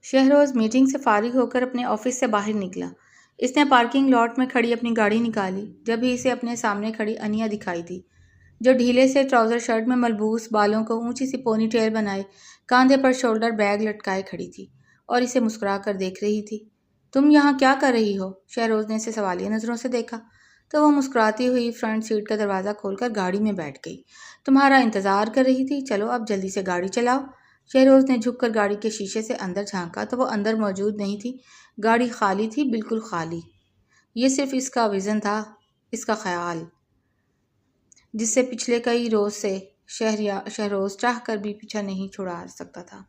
Shahroz meeting سے فارغ ہو کر اپنے آفس سے باہر نکلا۔ اس نے پارکنگ لاٹ میں کھڑی اپنی گاڑی نکالی جب ہی اسے اپنے سامنے کھڑی انیا دکھائی دی، جو ڈھیلے سے ٹراؤزر شرٹ میں ملبوس، بالوں کو اونچی سی پونی ٹیل بنائے، کاندھے پر شولڈر بیگ لٹکائے کھڑی تھی اور اسے مسکرا کر دیکھ رہی تھی۔ تم یہاں کیا کر رہی ہو؟ شہروز نے اسے سوالیہ نظروں سے دیکھا تو وہ مسکراتی ہوئی فرنٹ سیٹ کا دروازہ کھول کر گاڑی میں بیٹھ گئی۔ تمہارا انتظار کر رہی تھی، چلو اب جلدی سے گاڑی چلاؤ۔ شہروز نے جھک کر گاڑی کے شیشے سے اندر جھانکا تو وہ اندر موجود نہیں تھی۔ گاڑی خالی تھی، بالکل خالی۔ یہ صرف اس کا وژن تھا، اس کا خیال، جس سے پچھلے کئی روز سے شہروز چاہ کر بھی پیچھا نہیں چھڑا سکتا تھا۔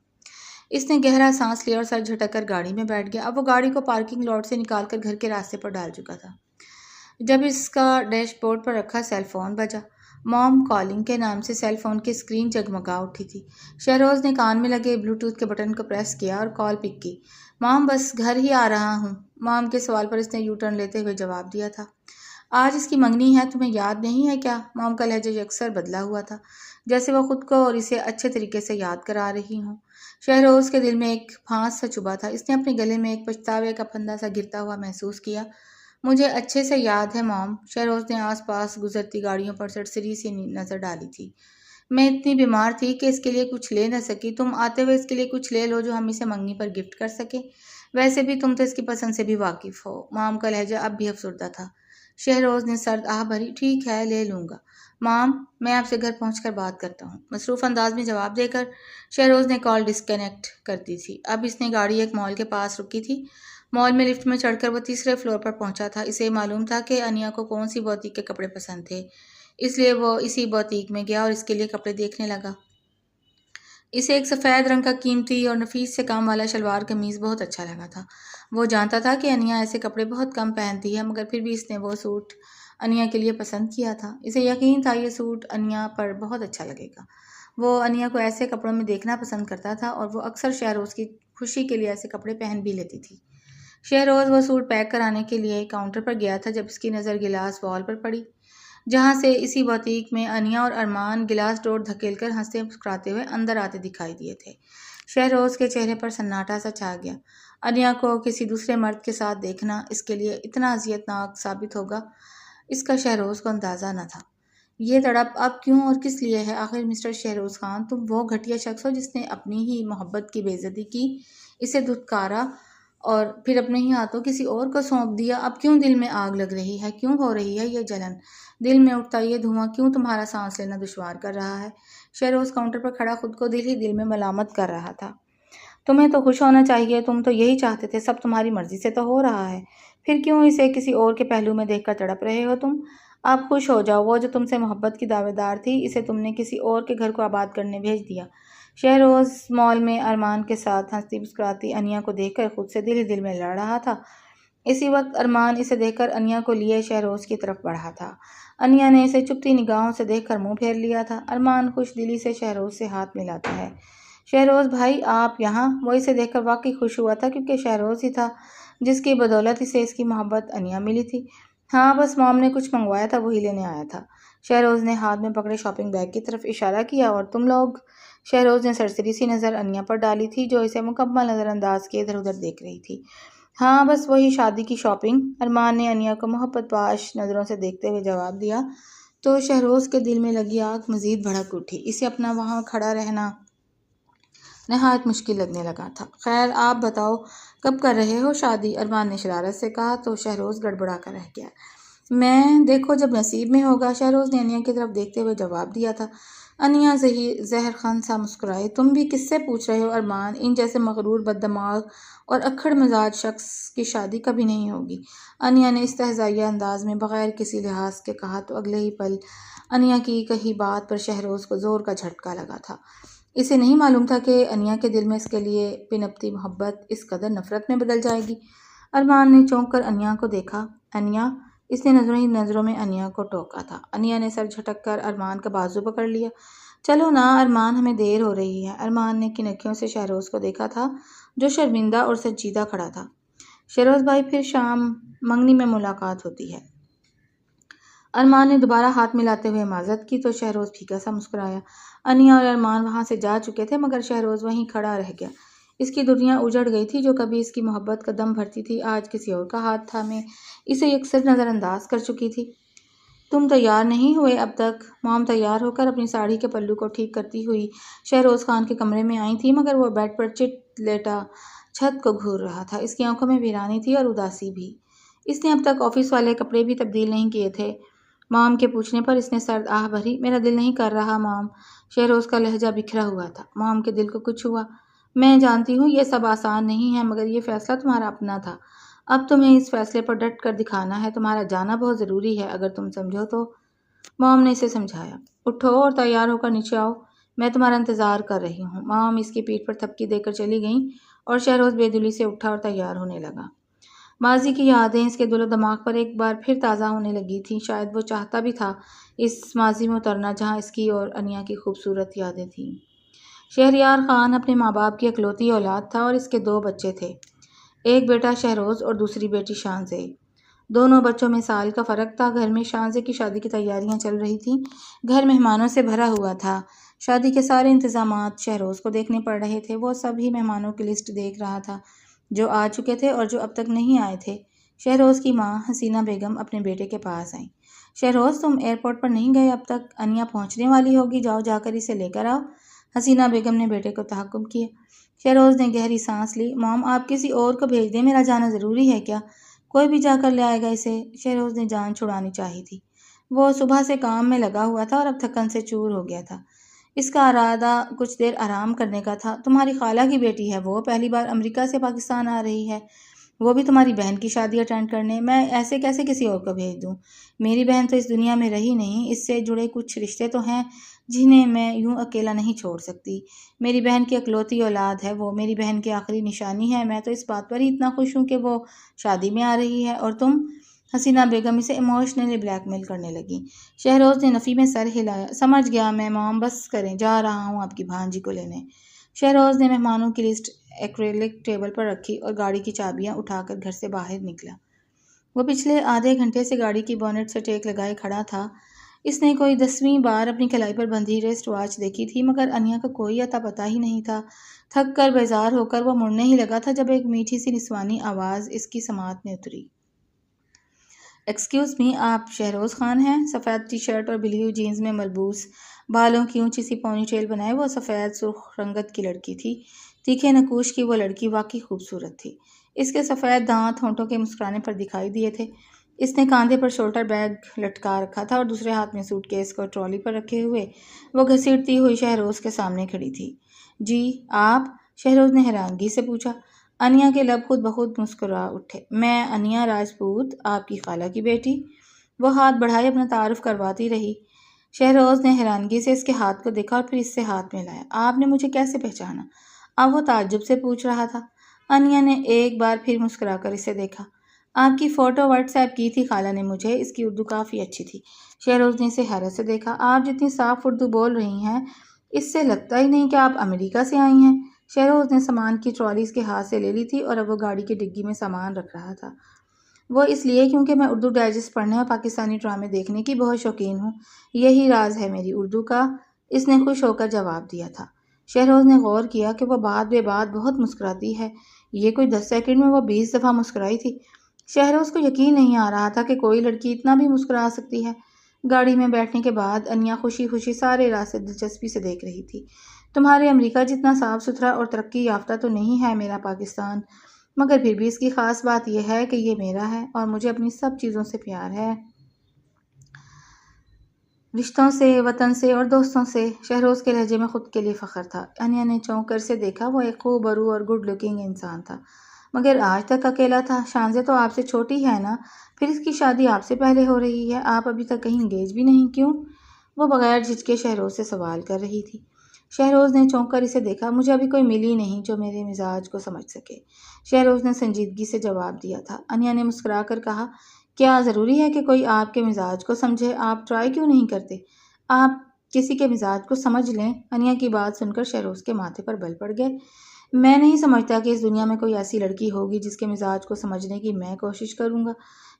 اس نے گہرا سانس لیا اور سر جھٹک کر گاڑی میں بیٹھ گیا۔ اب وہ گاڑی کو پارکنگ لاٹ سے نکال کر گھر کے راستے پر ڈال چکا تھا جب اس کا ڈیش بورڈ پر رکھا سیل فون بجا۔ موم کالنگ کے نام سے سیل فون کی اسکرین جگمگا اٹھی تھی۔ شہروز نے کان میں لگے بلوٹوتھ کے بٹن کو پریس کیا اور کال پک کی۔ موم، بس گھر ہی آ رہا ہوں۔ موم کے سوال پر اس نے یو ٹرن لیتے ہوئے جواب دیا تھا۔ آج اس کی منگنی ہے، تمہیں یاد نہیں ہے کیا؟ موم کا لہجہ یکسر بدلا ہوا تھا، جیسے وہ خود کو اور اسے اچھے طریقے سے یاد کرا رہی ہوں۔ شہروز کے دل میں ایک پھانس سا چبھا تھا۔ اس نے اپنے گلے میں ایک پچھتاوے کا پھندا سا گرتا ہوا محسوس کیا۔ مجھے اچھے سے یاد ہے موم۔ شہروز نے آس پاس گزرتی گاڑیوں پر سرسری سی نظر ڈالی تھی۔ میں اتنی بیمار تھی کہ اس کے لیے کچھ لے نہ سکی۔ تم آتے ہوئے اس کے لیے کچھ لے لو جو ہم اسے منگنی پر گفٹ کر سکیں۔ ویسے بھی تم تو اس کی پسند سے بھی واقف ہو۔ موم کا لہجہ اب بھی افسردہ تھا۔ شہروز نے سرد آہ بھری، ٹھیک ہے، لے لوں گا موم، میں آپ سے گھر پہنچ کر بات کرتا ہوں۔ مصروف انداز میں جواب دے کر شہروز نے کال ڈسکنیکٹ کر دی تھی۔ اب اس نے گاڑی ایک مال کے پاس رکی تھی۔ مال میں لفٹ میں چڑھ کر وہ تیسرے فلور پر پہنچا تھا۔ اسے معلوم تھا کہ انیا کو کون سی بوتیک کے کپڑے پسند تھے، اس لیے وہ اسی بوتیک میں گیا اور اس کے لیے کپڑے دیکھنے لگا۔ اسے ایک سفید رنگ کا قیمتی اور نفیس سے کام والا شلوار قمیض بہت اچھا لگا تھا۔ وہ جانتا تھا کہ انیا ایسے کپڑے بہت کم پہنتی ہے، مگر پھر بھی اس نے وہ سوٹ انیا کے لیے پسند کیا تھا۔ اسے یقین تھا یہ سوٹ انیا پر بہت اچھا لگے گا۔ وہ انیا کو ایسے کپڑوں میں دیکھنا پسند کرتا تھا اور وہ اکثر شہروز کی خوشی کے لیے ایسے کپڑے پہن بھی لیتی تھی۔ شہروز وہ سوٹ پیک کرانے کے لیے کاؤنٹر پر گیا تھا جب اس کی نظر گلاس وال پر پڑی، جہاں سے اسی بوتیک میں انیا اور ارمان گلاس ڈور دھکیل کر ہنستے مسکراتے ہوئے اندر آتے دکھائی دیے تھے۔ شہروز کے چہرے پر سناٹا سا چھا گیا۔ انیا کو کسی دوسرے مرد کے ساتھ دیکھنا اس کے لیے اتنا اذیت ناک ثابت ہوگا، اس کا شہروز کو اندازہ نہ تھا۔ یہ تڑپ اب کیوں اور کس لیے ہے؟ آخر مسٹر شہروز خان، تم وہ گھٹیا شخص ہو جس نے اپنی ہی محبت کی بے عزتی کی، اسے دھتکارا اور پھر اپنے ہی ہاتھوں کسی اور کو سونپ دیا۔ اب کیوں دل میں آگ لگ رہی ہے؟ کیوں ہو رہی ہے یہ جلن؟ دل میں اٹھتا یہ دھواں کیوں تمہارا سانس لینا دشوار کر رہا ہے؟ شہروز کاؤنٹر پر کھڑا خود کو دل ہی دل میں ملامت کر رہا تھا۔ تمہیں تو خوش ہونا چاہیے، تم تو یہی چاہتے تھے، سب تمہاری مرضی سے تو ہو رہا ہے، پھر کیوں اسے کسی اور کے پہلو میں دیکھ کر تڑپ رہے ہو تم؟ آپ خوش ہو جاؤ، وہ جو تم سے محبت کی دعوے دار تھی، اسے تم نے کسی اور کے گھر کو آباد کرنے بھیج دیا۔ شہروز مال میں ارمان کے ساتھ ہنستی مسکراتی انیا کو دیکھ کر خود سے دل ہی دل میں لڑ رہا تھا۔ اسی وقت ارمان اسے دیکھ کر انیا کو لیے شہروز کی طرف بڑھا تھا۔ انیا نے اسے چپتی نگاہوں سے دیکھ کر منہ پھیر لیا تھا۔ ارمان خوش دلی سے شہروز سے ہاتھ ملاتا ہے۔ شہروز بھائی، آپ یہاں؟ وہ اسے دیکھ کر واقعی خوش ہوا تھا کیونکہ شہروز ہی تھا جس کی بدولت اسے اس کی محبت انیا ملی تھی۔ ہاں، بس موم نے کچھ منگوایا تھا، وہی لینے آیا تھا۔ شہروز نے ہاتھ میں پکڑے شاپنگ بیگ کی طرف اشارہ کیا۔ اور تم لوگ؟ شہروز نے سرسری سی نظر انیا پر ڈالی تھی جو اسے مکمل نظر انداز کیے ادھر ادھر دیکھ رہی تھی۔ ہاں، بس وہی شادی کی شاپنگ، ارمان نے انیا کو محبت باش نظروں سے دیکھتے ہوئے جواب دیا تو شہروز کے دل میں لگی آگ مزید بھڑک اٹھی۔ اسے اپنا وہاں کھڑا رہنا نہایت مشکل لگنے لگا تھا۔ خیر، آپ بتاؤ کب کر رہے ہو شادی؟ ارمان نے شرارت سے کہا تو شہروز گڑبڑا کر رہ گیا۔ میں دیکھو جب نصیب میں ہوگا، شہروز نے انیا کی طرف دیکھتے ہوئے جواب دیا تھا۔ انیا زہر خند سا مسکرائی۔ تم بھی کس سے پوچھ رہے ہو ارمان؟ ان جیسے مغرور بددماغ اور اکھڑ مزاج شخص کی شادی کبھی نہیں ہوگی، انیا نے استہزائیہ انداز میں بغیر کسی لحاظ کے کہا تو اگلے ہی پل انیا کی کہی بات پر شہروز کو زور کا جھٹکا لگا تھا۔ اسے نہیں معلوم تھا کہ انیا کے دل میں اس کے لیے پنپتی محبت اس قدر نفرت میں بدل جائے گی۔ ارمان نے چونک کر انیا کو دیکھا۔ انیا؟ اس نے نظروں ہی نظروں میں انیا کو ٹوکا تھا۔ انیا نے سر جھٹک کر ارمان کا بازو پکڑ لیا۔ چلو نا ارمان، ہمیں دیر ہو رہی ہے۔ ارمان نے کنکھیوں سے شہروز کو دیکھا تھا جو شرمندہ اور سنجیدہ کھڑا تھا۔ شہروز بھائی، پھر شام منگنی میں ملاقات ہوتی ہے۔ ارمان نے دوبارہ ہاتھ ملاتے ہوئے معذرت کی تو شہروز پھیکا سا مسکرایا۔ انیا اور ارمان وہاں سے جا چکے تھے مگر شہروز وہیں کھڑا رہ گیا۔ اس کی دنیا اجڑ گئی تھی۔ جو کبھی اس کی محبت کا دم بھرتی تھی آج کسی اور کا ہاتھ تھامے اسے یکسر نظر انداز کر چکی تھی۔ تم تیار نہیں ہوئے اب تک؟ موم تیار ہو کر اپنی ساڑی کے پلو کو ٹھیک کرتی ہوئی شہروز خان کے کمرے میں آئی تھی، مگر وہ بیڈ پر چٹ لیٹا چھت کو گھور رہا تھا۔ اس کی آنکھوں میں ویرانی تھی اور اداسی بھی۔ اس نے اب تک آفس والے کپڑے بھی تبدیل نہیں کیے تھے۔ موم کے پوچھنے پر اس نے سرد آہ بھری۔ میرا دل نہیں کر رہا موم۔ شہروز کا لہجہ بکھرا ہوا تھا۔ موم کے دل کو کچھ ہوا۔ میں جانتی ہوں یہ سب آسان نہیں ہے، مگر یہ فیصلہ تمہارا اپنا تھا۔ اب تمہیں اس فیصلے پر ڈٹ کر دکھانا ہے۔ تمہارا جانا بہت ضروری ہے، اگر تم سمجھو تو۔ موم نے اسے سمجھایا۔ اٹھو اور تیار ہو کر نیچے آؤ، میں تمہارا انتظار کر رہی ہوں۔ موم اس کی پیٹھ پر تھپکی دے کر چلی گئیں اور شہروز بے دلی سے اٹھا اور تیار ہونے لگا۔ ماضی کی یادیں اس کے دل و دماغ پر ایک بار پھر تازہ ہونے لگی تھیں۔ شاید وہ چاہتا بھی تھا اس ماضی میں اترنا جہاں اس کی اور انیا کی خوبصورت یادیں تھیں۔ شہریار خان اپنے ماں باپ کی اکلوتی اولاد تھا اور اس کے 2 بچے تھے، ایک بیٹا شہروز اور دوسری بیٹی شانزے۔ دونوں بچوں میں سال کا فرق تھا۔ گھر میں شانزے کی شادی کی تیاریاں چل رہی تھیں۔ گھر مہمانوں سے بھرا ہوا تھا۔ شادی کے سارے انتظامات شہروز کو دیکھنے پڑ رہے تھے۔ وہ سبھی مہمانوں کی لسٹ دیکھ رہا تھا، جو آ چکے تھے اور جو اب تک نہیں آئے تھے۔ شہروز کی ماں حسینہ بیگم اپنے بیٹے کے پاس آئیں۔ شہروز تم ایئرپورٹ پر نہیں گئے اب تک؟ انیا پہنچنے والی ہوگی، جاؤ جا کر اسے لے کر آؤ، حسینہ بیگم نے بیٹے کو تحکم کیا۔ شہروز نے گہری سانس لی۔ موم آپ کسی اور کو بھیج دیں، میرا جانا ضروری ہے کیا؟ کوئی بھی جا کر لے آئے گا اسے۔ شہروز نے جان چھڑانی چاہی تھی۔ وہ صبح سے کام میں لگا ہوا تھا اور اب تھکن سے چور ہو گیا تھا۔ اس کا ارادہ کچھ دیر آرام کرنے کا تھا۔ تمہاری خالہ کی بیٹی ہے وہ، پہلی بار امریکہ سے پاکستان آ رہی ہے، وہ بھی تمہاری بہن کی شادی اٹینڈ کرنے۔ میں ایسے کیسے کسی اور کو بھیج دوں؟ میری بہن تو اس دنیا میں رہی نہیں، اس سے جڑے کچھ رشتے تو ہیں جنہیں میں یوں اکیلا نہیں چھوڑ سکتی۔ میری بہن کی اکلوتی اولاد ہے وہ، میری بہن کی آخری نشانی ہے۔ میں تو اس بات پر ہی اتنا خوش ہوں کہ وہ شادی میں آ رہی ہے، اور تم؟ حسینہ بیگم اسے ایموشنلی بلیک میل کرنے لگیں۔ شہروز نے نفی میں سر ہلایا۔ سمجھ گیا میں موم، بس کریں، جا رہا ہوں آپ کی بھانجی کو لینے۔ شہروز نے مہمانوں کی لسٹ ایکریلک ٹیبل پر رکھی اور گاڑی کی چابیاں اٹھا کر گھر سے باہر نکلا۔ وہ پچھلے آدھے گھنٹے سے گاڑی کی بونٹ سے ٹیک لگائے کھڑا تھا۔ اس نے کوئی 10ویں بار اپنی کلائی پر بندھی ریسٹ واچ دیکھی تھی، مگر انیا کا کوئی اتا پتہ ہی نہیں تھا۔ تھک کر بیزار ہو کر وہ مڑنے ہی لگا تھا جب ایک میٹھی سی نسوانی آواز اس کی سماعت میں اتری۔ ایکسکیوز می، آپ شہروز خان ہیں؟ سفید ٹی شرٹ اور بلیو جینز میں ملبوس، بالوں کی اونچی سی پونی ٹیل بنائے وہ سفید سرخ رنگت کی لڑکی تھی۔ تیکھے نقوش کی وہ لڑکی واقعی خوبصورت تھی۔ اس کے سفید دانت ہونٹوں کے مسکرانے پر دکھائی دیے تھے۔ اس نے کاندھے پر شولڈر بیگ لٹکا رکھا تھا اور دوسرے ہاتھ میں سوٹ کیس کو ٹرالی پر رکھے ہوئے وہ گھسیٹتی ہوئی شہروز کے سامنے کھڑی تھی۔ جی آپ؟ شہروز نے حیرانگی سے پوچھا۔ انیا کے لب خود بخود مسکرا اٹھے۔ میں انیا راجپوت، آپ کی خالہ کی بیٹی۔ وہ ہاتھ بڑھائے اپنا تعارف کرواتی رہی۔ شہروز نے حیرانگی سے اس کے ہاتھ کو دیکھا اور پھر اس سے ہاتھ ملایا۔ آپ نے مجھے کیسے پہچانا؟ اب وہ تعجب سے پوچھ رہا تھا۔ انیا نے ایک بار پھر مسکرا کر اسے دیکھا۔ آپ کی فوٹو واٹس ایپ کی تھی خالہ نے مجھے، اس کی اردو کافی اچھی تھی۔ شہروز نے اسے حیرت سے دیکھا۔ آپ جتنی صاف اردو بول رہی ہیں، اس سے لگتا ہی نہیں کہ آپ امریکہ سے آئی ہیں۔ شہروز نے سامان کی ٹرالی اس کے ہاتھ سے لے لی تھی اور اب وہ گاڑی کی ڈگی میں سامان رکھ رہا تھا۔ وہ اس لیے کیونکہ میں اردو ڈائجسٹ پڑھنے اور پاکستانی ڈرامے دیکھنے کی بہت شوقین ہوں، یہی راز ہے میری اردو کا، اس نے خوش ہو کر جواب دیا تھا۔ شہروز نے غور کیا کہ وہ بات بے بات بہت مسکراتی ہے۔ یہ کوئی 10 سیکنڈ میں وہ 20 دفعہ مسکرائی تھی۔ شہروز کو یقین نہیں آ رہا تھا کہ کوئی لڑکی اتنا بھی مسکرا سکتی ہے۔ گاڑی میں بیٹھنے کے بعد انیا خوشی خوشی سارے راستے دلچسپی سے دیکھ رہی تھی۔ تمہارے امریکہ جتنا صاف ستھرا اور ترقی یافتہ تو نہیں ہے میرا پاکستان، مگر پھر بھی اس کی خاص بات یہ ہے کہ یہ میرا ہے اور مجھے اپنی سب چیزوں سے پیار ہے، رشتوں سے، وطن سے اور دوستوں سے۔ شہروز کے لہجے میں خود کے لیے فخر تھا۔ انیا نے چونک کر اسے دیکھا۔ وہ ایک خوب برو اور گڈ لکنگ انسان تھا، مگر آج تک اکیلا تھا۔ شانزے تو آپ سے چھوٹی ہے نا، پھر اس کی شادی آپ سے پہلے ہو رہی ہے، آپ ابھی تک کہیں انگیج بھی نہیں، کیوں؟ وہ بغیر جھجکے شہروز سے سوال کر رہی تھی۔ شہروز نے چونک کر اسے دیکھا۔ مجھے ابھی کوئی ملی نہیں جو میرے مزاج کو سمجھ سکے، شہروز نے سنجیدگی سے جواب دیا تھا۔ انیا نے مسکرا کر کہا، کیا ضروری ہے کہ کوئی آپ کے مزاج کو سمجھے؟ آپ ٹرائی کیوں نہیں کرتے؟ آپ کسی کے مزاج کو سمجھ لیں۔ انیا کی بات سن کر شہروز کے ماتھے پر بل پڑ گئے۔ میں نہیں سمجھتا کہ اس دنیا میں کوئی ایسی لڑکی ہوگی جس کے مزاج کو سمجھنے کی میں کوشش کروں گا،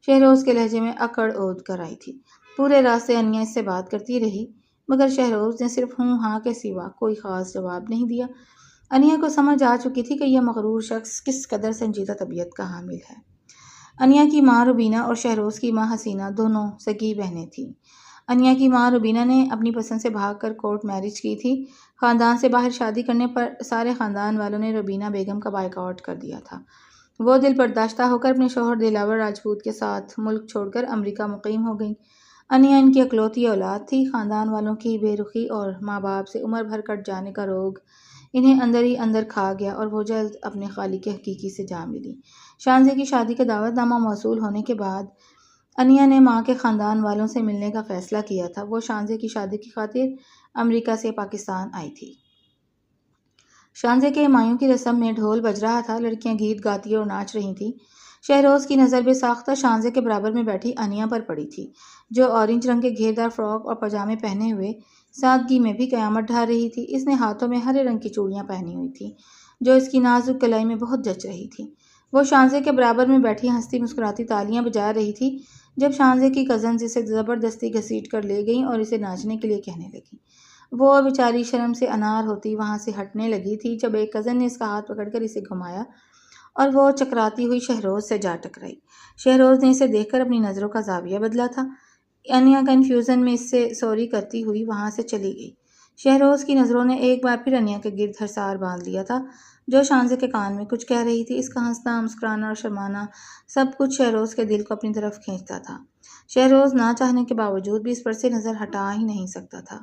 شہروز کے لہجے میں اکڑ اود کر آئی تھی۔ پورے راستے انیا اس سے بات کرتی رہی، مگر شہروز نے صرف ہوں ہاں کے سوا کوئی خاص جواب نہیں دیا۔ انیا کو سمجھ آ چکی تھی کہ یہ مغرور شخص کس قدر سنجیدہ طبیعت کا حامل ہے۔ انیا کی ماں روبینہ اور شہروز کی ماں حسینہ دونوں سگی بہنیں تھیں۔ انیا کی ماں روبینہ نے اپنی پسند سے بھاگ کر کورٹ میرج کی تھی۔ خاندان سے باہر شادی کرنے پر سارے خاندان والوں نے روبینہ بیگم کا بائیکاٹ کر دیا تھا۔ وہ دل برداشتہ ہو کر اپنے شوہر دلاور راجپوت کے ساتھ ملک چھوڑ کر امریکہ مقیم ہو گئیں۔ انیا ان کی اکلوتی اولاد تھی۔ خاندان والوں کی بے رخی اور ماں باپ سے عمر بھر کٹ جانے کا روگ انہیں اندر ہی اندر کھا گیا اور وہ جلد اپنے خالق حقیقی سے جا ملی۔ شانزے کی شادی کا دعوت نامہ موصول ہونے کے بعد انیا نے ماں کے خاندان والوں سے ملنے کا فیصلہ کیا تھا۔ وہ شانزے کی شادی کی خاطر امریکہ سے پاکستان آئی تھی۔ شانزے کے ہمایوں کی رسم میں ڈھول بج رہا تھا، لڑکیاں گیت گاتی اور ناچ رہی تھیں۔ شہروز کی نظر بے ساختہ شانزے کے برابر میں بیٹھی انیا پر پڑی تھی، جو اورنج رنگ کے گھیردار فراک اور پاجامے پہنے ہوئے سادگی میں بھی قیامت ڈھا رہی تھی۔ اس نے ہاتھوں میں ہرے رنگ کی چوڑیاں پہنی ہوئی تھیں، جو اس کی نازک کلائی میں بہت جچ رہی تھیں۔ وہ شانزے کے برابر میں بیٹھی ہنستی مسکراتی تالیاں بجا رہی تھی جب شانزے کی کزنز اسے زبردستی گھسیٹ کر لے گئیں اور اسے ناچنے کے لیے کہنے لگیں۔ وہ بیچاری شرم سے انار ہوتی وہاں سے ہٹنے لگی تھی جب ایک کزن نے اس کا ہاتھ پکڑ کر اسے گھمایا اور وہ چکراتی ہوئی شہروز سے جا ٹکرائی۔ شہروز نے اسے دیکھ کر اپنی نظروں کا زاویہ بدلا تھا۔ انیا کنفیوژن میں اس سے سوری کرتی ہوئی وہاں سے چلی گئی۔ شہروز کی نظروں نے ایک بار پھر انیا کے گرد حصار باندھ لیا تھا، جو شانزے کے کان میں کچھ کہہ رہی تھی۔ اس کا ہنسنا، مسکرانا اور شرمانا سب کچھ شہروز کے دل کو اپنی طرف کھینچتا تھا۔ شہروز نہ چاہنے کے باوجود بھی اس پر سے نظر ہٹا ہی نہیں سکتا تھا۔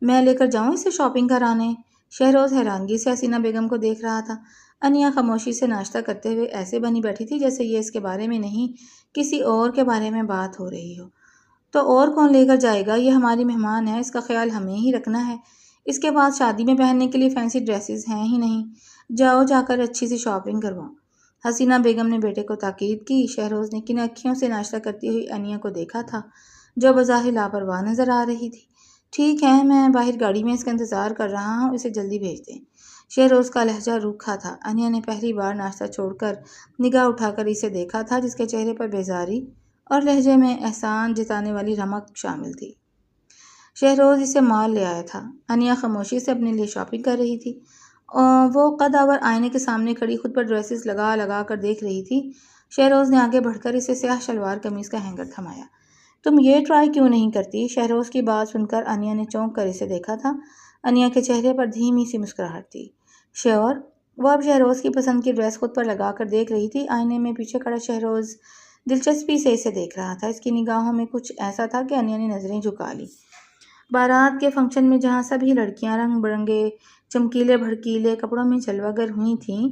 میں لے کر جاؤں اسے شاپنگ کرانے؟ شہروز حیرانگی سے حسینہ بیگم کو دیکھ رہا تھا۔ انیا خاموشی سے ناشتہ کرتے ہوئے ایسے بنی بیٹھی تھی جیسے یہ اس کے بارے میں نہیں، کسی اور کے بارے میں بات ہو رہی ہو۔ تو اور کون لے کر جائے گا؟ یہ ہماری مہمان ہے، اس کا خیال ہمیں ہی رکھنا ہے۔ اس کے پاس شادی میں پہننے کے لیے فینسی ڈریسز ہیں ہی نہیں۔ جاؤ جا کر اچھی سی شاپنگ کرواؤ۔ حسینہ بیگم نے بیٹے کو تاکید کی۔ شہروز نے کن اکھیوں سے ناشتہ کرتی ہوئی انیا کو دیکھا تھا، جو بظاہر لاپرواہ نظر آ رہی تھی۔ ٹھیک ہے، میں باہر گاڑی میں اس کا انتظار کر رہا ہوں، اسے جلدی بھیج دیں۔ شہروز کا لہجہ روکھا تھا۔ انیا نے پہلی بار ناشتہ چھوڑ کر نگاہ اٹھا کر اسے دیکھا تھا، جس کے چہرے پر بیزاری اور لہجے میں احسان جتانے والی رمق شامل تھی۔ شہروز اسے مال لے آیا تھا۔ انیا خاموشی سے اپنے لیے شاپنگ کر رہی تھی۔ وہ قد آور آئینے کے سامنے کھڑی خود پر ڈریسز لگا لگا کر دیکھ رہی تھی۔ شہروز نے آگے بڑھ کر اسے سیاہ شلوار قمیض کا ہینگر تھمایا۔ تم یہ ٹرائی کیوں نہیں کرتی؟ شہروز کی بات سن کر انیا نے چونک کر اسے دیکھا تھا۔ انیا کے چہرے پر دھیمی سی مسکراہٹ تھی۔ شیور؟ وہ اب شہروز کی پسند کی ڈریس خود پر لگا کر دیکھ رہی تھی۔ آئینے میں پیچھے کھڑا شہروز دلچسپی سے اسے دیکھ رہا تھا۔ اس کی نگاہوں میں کچھ ایسا تھا کہ انیا نے نظریں جھکا لی۔ بارات کے فنکشن میں جہاں سبھی لڑکیاں رنگ برنگے چمکیلے بھڑکیلے کپڑوں میں جلوہ گر ہوئی تھیں،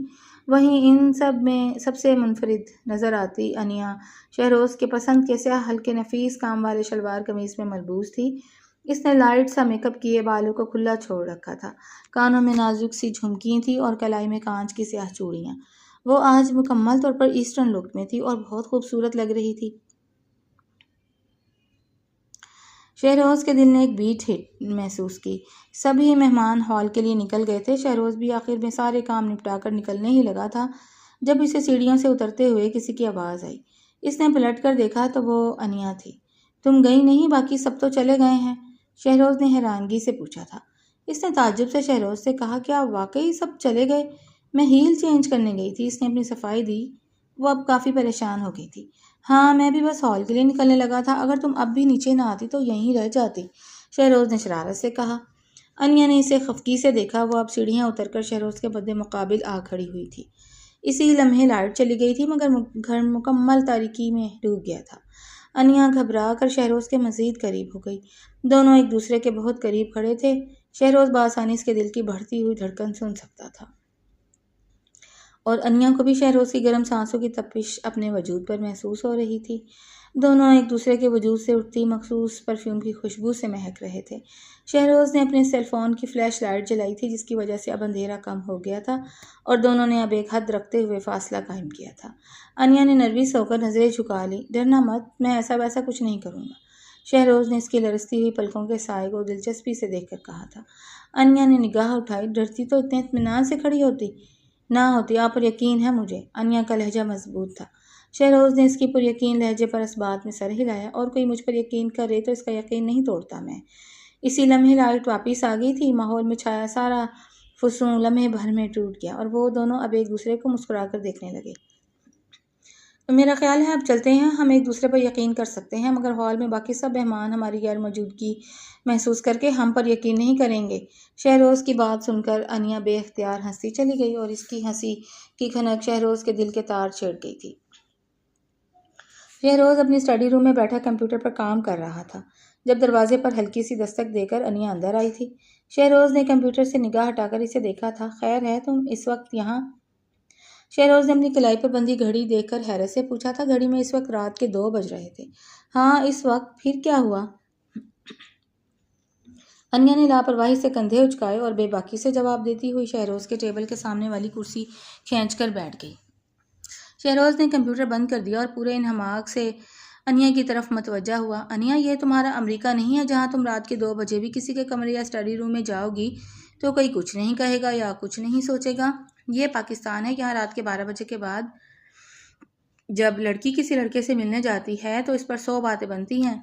وہیں ان سب میں سب سے منفرد نظر آتی انیا شہروز کے پسند کے سیاہ ہلکے نفیس کام والے شلوار قمیض میں ملبوس تھی۔ اس نے لائٹ سا میک اپ کیے بالوں کو کھلا چھوڑ رکھا تھا۔ کانوں میں نازک سی جھمکیاں تھیں اور کلائی میں کانچ کی سیاہ چوڑیاں۔ وہ آج مکمل طور پر ایسٹرن لک میں تھی اور بہت خوبصورت لگ رہی تھی۔ شہروز کے دل نے ایک بیٹ ہٹ محسوس کی۔ سبھی مہمان ہال کے لیے نکل گئے تھے۔ شہروز بھی آخر میں سارے کام نپٹا کر نکلنے ہی لگا تھا جب اسے سیڑھیوں سے اترتے ہوئے کسی کی آواز آئی۔ اس نے پلٹ کر دیکھا تو وہ انیا تھی۔ تم گئی نہیں؟ باقی سب تو چلے گئے ہیں؟ شہروز نے حیرانگی سے پوچھا تھا۔ اس نے تعجب سے شہروز سے کہا، کیا واقعی سب چلے گئے؟ میں ہیل چینج کرنے گئی تھی۔ اس نے اپنی صفائی دی۔ وہ اب کافی پریشان ہو گئی تھی۔ ہاں، میں بھی بس ہال کے لیے نکلنے لگا تھا۔ اگر تم اب بھی نیچے نہ آتی تو یہیں رہ جاتی، شہروز نے شرارت سے کہا۔ انیا نے اسے خفگی سے دیکھا۔ وہ اب سیڑھیاں اتر کر شہروز کے مد مقابل آ کھڑی ہوئی تھی۔ اسی لمحے لائٹ چلی گئی تھی مگر گھر مکمل تاریکی میں ڈوب گیا تھا۔ انیا گھبرا کر شہروز کے مزید قریب ہو گئی۔ دونوں ایک دوسرے کے بہت قریب کھڑے تھے۔ شہروز بآسانی اس کے دل کی بڑھتی ہوئی دھڑکن سن سکتا تھا اور انیا کو بھی شہروز کی گرم سانسوں کی تپش اپنے وجود پر محسوس ہو رہی تھی۔ دونوں ایک دوسرے کے وجود سے اٹھتی مخصوص پرفیوم کی خوشبو سے مہک رہے تھے۔ شہروز نے اپنے سیل فون کی فلیش لائٹ جلائی تھی، جس کی وجہ سے اب اندھیرا کم ہو گیا تھا اور دونوں نے اب ایک حد رکھتے ہوئے فاصلہ قائم کیا تھا۔ انیا نے نروس ہو کر نظریں جھکا لی۔ ڈرنا مت، میں ایسا ویسا کچھ نہیں کروں گا، شہروز نے اس کی لرزتی ہوئی پلکوں کے سائے کو دلچسپی سے دیکھ کر کہا تھا۔ انیا نے نگاہ اٹھائی۔ ڈرتی تو اتنے اطمینان سے کھڑی نہ ہوتی، آپ پر یقین ہے مجھے۔ انیا کا لہجہ مضبوط تھا۔ شہروز نے اس کی پر یقین لہجے پر اس بات میں سر ہلایا۔ اور کوئی مجھ پر یقین کرے تو اس کا یقین نہیں توڑتا میں۔ اسی لمحے لائٹ واپس آ گئی تھی۔ ماحول میں چھایا سارا فسوں لمحے بھر میں ٹوٹ گیا اور وہ دونوں اب ایک دوسرے کو مسکرا کر دیکھنے لگے۔ میرا خیال ہے اب چلتے ہیں، ہم ایک دوسرے پر یقین کر سکتے ہیں، مگر ہال میں باقی سب مہمان ہماری غیر موجودگی محسوس کر کے ہم پر یقین نہیں کریں گے۔ شہروز کی بات سن کر انیا بے اختیار ہنستی چلی گئی اور اس کی ہنسی کی کھنک شہروز کے دل کے تار چھیڑ گئی تھی۔ شہروز اپنی اسٹڈی روم میں بیٹھا کمپیوٹر پر کام کر رہا تھا جب دروازے پر ہلکی سی دستک دے کر انیا اندر آئی تھی۔ شہروز نے کمپیوٹر سے نگاہ ہٹا کر اسے دیکھا تھا۔ خیر ہے تم اس وقت یہاں؟ شہروز نے اپنی کلائی پر بندھی گھڑی دیکھ کر حیرت سے پوچھا تھا۔ گھڑی میں اس وقت رات کے 2 بج رہے تھے۔ ہاں اس وقت، پھر کیا ہوا؟ انیا نے لاپرواہی سے کندھے اچکائے اور بے باکی سے جواب دیتی ہوئی شہروز کے ٹیبل کے سامنے والی کرسی کھینچ کر بیٹھ گئی۔ شہروز نے کمپیوٹر بند کر دیا اور پورے انہماک سے انیا کی طرف متوجہ ہوا۔ انیا، یہ تمہارا امریکہ نہیں ہے جہاں تم رات کے 2 بجے بھی کسی کے کمرے یا اسٹڈی روم میں جاؤ گی تو کوئی کچھ نہیں کہے گا یا کچھ نہیں سوچے گا۔ یہ پاکستان ہے، یہاں رات کے 12 بجے کے بعد جب لڑکی کسی لڑکے سے ملنے جاتی ہے تو اس پر 100 باتیں بنتی ہیں۔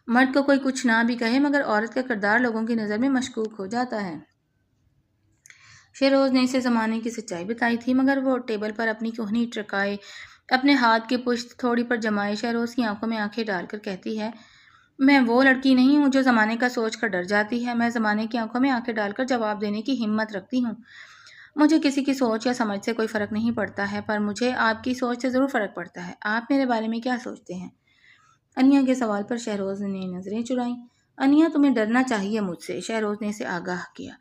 مرد کو کوئی کچھ نہ بھی کہے مگر عورت کا کردار لوگوں کی نظر میں مشکوک ہو جاتا ہے۔ شہروز نے اسے زمانے کی سچائی بتائی تھی مگر وہ ٹیبل پر اپنی کہنی ٹرکائے اپنے ہاتھ کی پشت تھوڑی پر جمائے شہروز کی آنکھوں میں آنکھیں ڈال کر کہتی ہے، میں وہ لڑکی نہیں ہوں جو زمانے کا سوچ کر ڈر جاتی ہے۔ میں زمانے کی آنکھوں میں آنکھیں ڈال کر جواب دینے کی ہمت رکھتی ہوں۔ مجھے کسی کی سوچ یا سمجھ سے کوئی فرق نہیں پڑتا ہے، پر مجھے آپ کی سوچ سے ضرور فرق پڑتا ہے۔ آپ میرے بارے میں کیا سوچتے ہیں؟ انیا کے سوال پر شہروز نے نظریں چرائیں۔ انیا، تمہیں ڈرنا چاہیے مجھ سے، شہروز نے اسے آگاہ کیا۔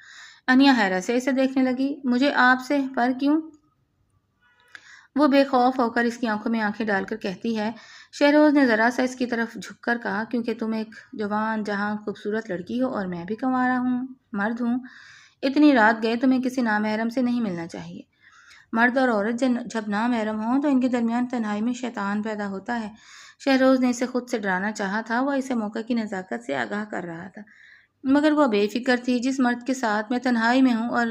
انیا حیرت سے اسے دیکھنے لگی۔ مجھے آپ سے؟ پر کیوں؟ وہ بے خوف ہو کر اس کی آنکھوں میں آنکھیں ڈال کر کہتی ہے۔ شہروز نے ذرا سا اس کی طرف جھک کر کہا، کیونکہ تم ایک جوان جہاں خوبصورت لڑکی ہو اور میں بھی کنوارا مرد ہوں۔ اتنی رات گئے تمہیں کسی نامحرم سے نہیں ملنا چاہیے۔ مرد اور عورت جب نامحرم ہوں تو ان کے درمیان تنہائی میں شیطان پیدا ہوتا ہے۔ شہروز نے اسے خود سے ڈرانا چاہا تھا، وہ اسے موقع کی نزاکت سے آگاہ کر رہا تھا، مگر وہ بے فکر تھی۔ جس مرد کے ساتھ میں تنہائی میں ہوں اور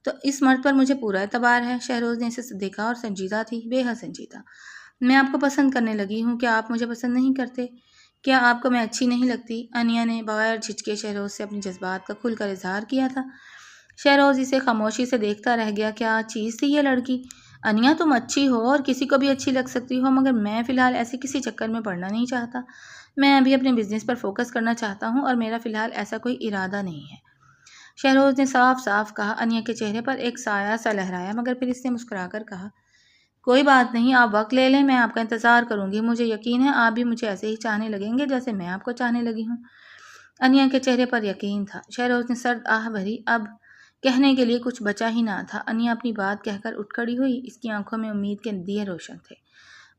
تو اس مرد پر مجھے پورا اعتبار ہے۔ شہروز نے اسے دیکھا اور سنجیدہ تھی، بے حد سنجیدہ۔ میں آپ کو پسند کرنے لگی ہوں، کیا آپ مجھے پسند نہیں کرتے؟ کیا آپ کو میں اچھی نہیں لگتی؟ انیا نے بغیر جھجکے شہروز سے اپنی جذبات کا کھل کر اظہار کیا تھا۔ شہروز اسے خاموشی سے دیکھتا رہ گیا۔ کیا چیز تھی یہ لڑکی؟ انیا، تم اچھی ہو اور کسی کو بھی اچھی لگ سکتی ہو، مگر میں فی الحال ایسے کسی چکر میں پڑنا نہیں چاہتا۔ میں ابھی اپنے بزنس پر فوکس کرنا چاہتا ہوں اور میرا فی الحال ایسا کوئی ارادہ نہیں ہے، شہروز نے صاف صاف کہا۔ انیا کے چہرے پر ایک سایہ سا لہرایا مگر پھر اس نے مسکرا کر کہا، کوئی بات نہیں، آپ وقت لے لیں، میں آپ کا انتظار کروں گی۔ مجھے یقین ہے آپ بھی مجھے ایسے ہی چاہنے لگیں گے جیسے میں آپ کو چاہنے لگی ہوں۔ انیا کے چہرے پر یقین تھا۔ شہروز نے سرد آہ بھری، اب کہنے کے لیے کچھ بچا ہی نہ تھا۔ انیا اپنی بات کہہ کر اٹھ کھڑی ہوئی، اس کی آنکھوں میں امید کے دیے روشن تھے۔